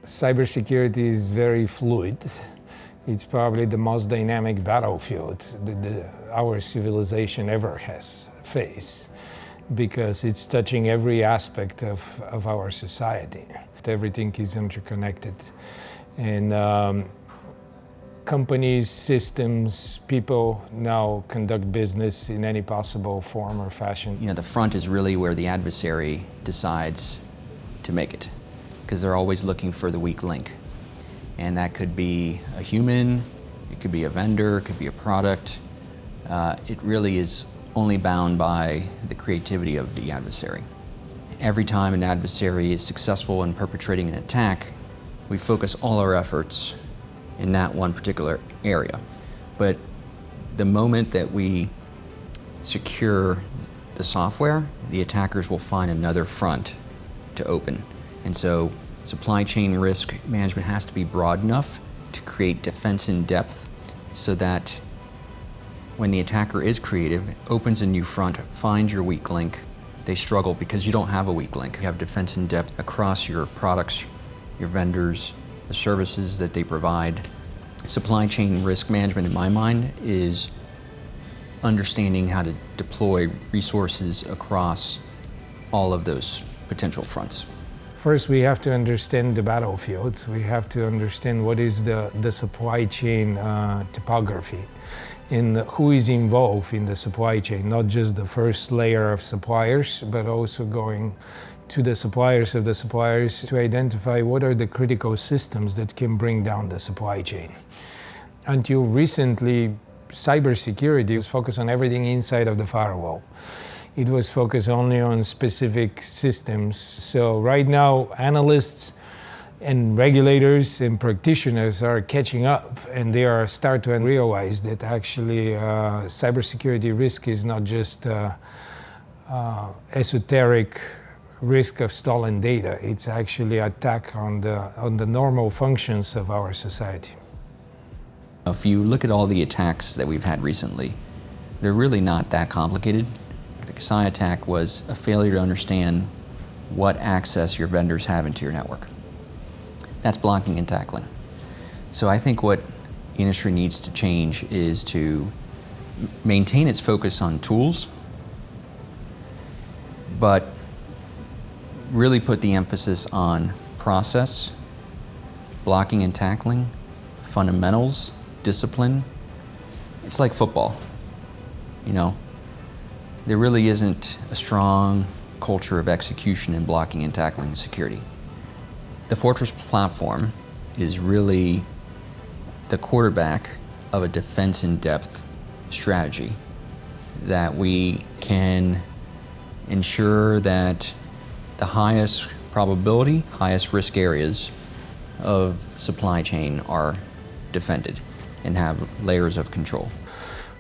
Cybersecurity is very fluid. It's probably the most dynamic battlefield that our civilization ever has faced, because it's touching every aspect of our society. Everything is interconnected. And companies, systems, people now conduct business in any possible form or fashion. The front is really where the adversary decides to make it, because they're always looking for the weak link. And that could be a human, it could be a vendor, it could be a product. It really is only bound by the creativity of the adversary. Every time an adversary is successful in perpetrating an attack, we focus all our efforts in that one particular area. But the moment that we secure the software, the attackers will find another front to open. And so supply chain risk management has to be broad enough to create defense in depth, so that when the attacker is creative, opens a new front, finds your weak link, they struggle because you don't have a weak link. You have defense in depth across your products, your vendors, the services that they provide. Supply chain risk management, in my mind, is understanding how to deploy resources across all of those potential fronts. First, we have to understand the battlefield. We have to understand what is the supply chain topography and who is involved in the supply chain, not just the first layer of suppliers, but also going to the suppliers of the suppliers to identify what are the critical systems that can bring down the supply chain. Until recently, cybersecurity was focused on everything inside of the firewall. It was focused only on specific systems. So right now, analysts and regulators and practitioners are catching up, and they are start to realize that actually cybersecurity risk is not just esoteric risk of stolen data. It's actually attack on the normal functions of our society. If you look at all the attacks that we've had recently, they're really not that complicated. The Kasai attack was a failure to understand what access your vendors have into your network. That's blocking and tackling. So I think what the industry needs to change is to maintain its focus on tools, but really put the emphasis on process, blocking and tackling, fundamentals, discipline. It's like football, There really isn't a strong culture of execution in blocking and tackling security. The Fortress platform is really the quarterback of a defense in depth strategy that we can ensure that the highest probability, highest risk areas of supply chain are defended and have layers of control.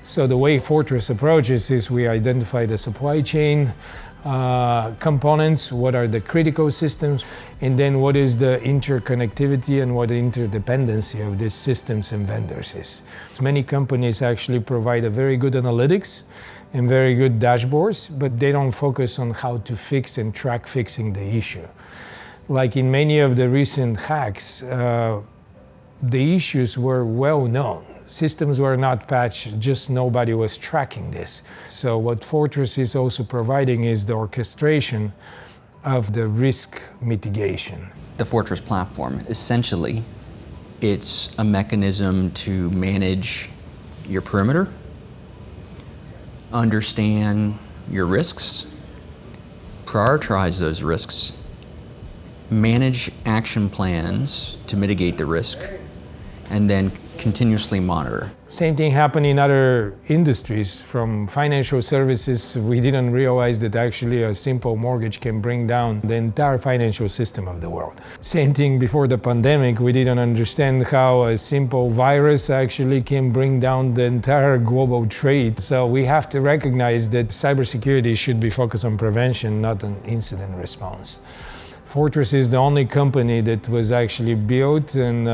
So the way Fortress approaches is we identify the supply chain components, what are the critical systems, and then what is the interconnectivity and what the interdependency of these systems and vendors is. Many companies actually provide a very good analytics and very good dashboards, but they don't focus on how to fix and track fixing the issue. Like in many of the recent hacks, the issues were well known. Systems were not patched, just nobody was tracking this. So what Fortress is also providing is the orchestration of the risk mitigation. The Fortress platform, essentially, it's a mechanism to manage your perimeter, understand your risks, prioritize those risks, manage action plans to mitigate the risk, and then continuously monitor. Same thing happened in other industries. From financial services, we didn't realize that actually a simple mortgage can bring down the entire financial system of the world. Same thing before the pandemic, we didn't understand how a simple virus actually can bring down the entire global trade. So we have to recognize that cybersecurity should be focused on prevention, not on incident response. Fortress is the only company that was actually built, and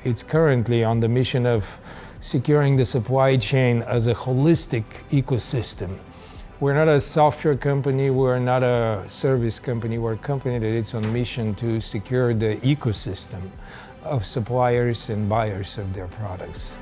it's currently on the mission of securing the supply chain as a holistic ecosystem We're not a software company, we're not a service company, we're a company that is on mission to secure the ecosystem of suppliers and buyers of their products.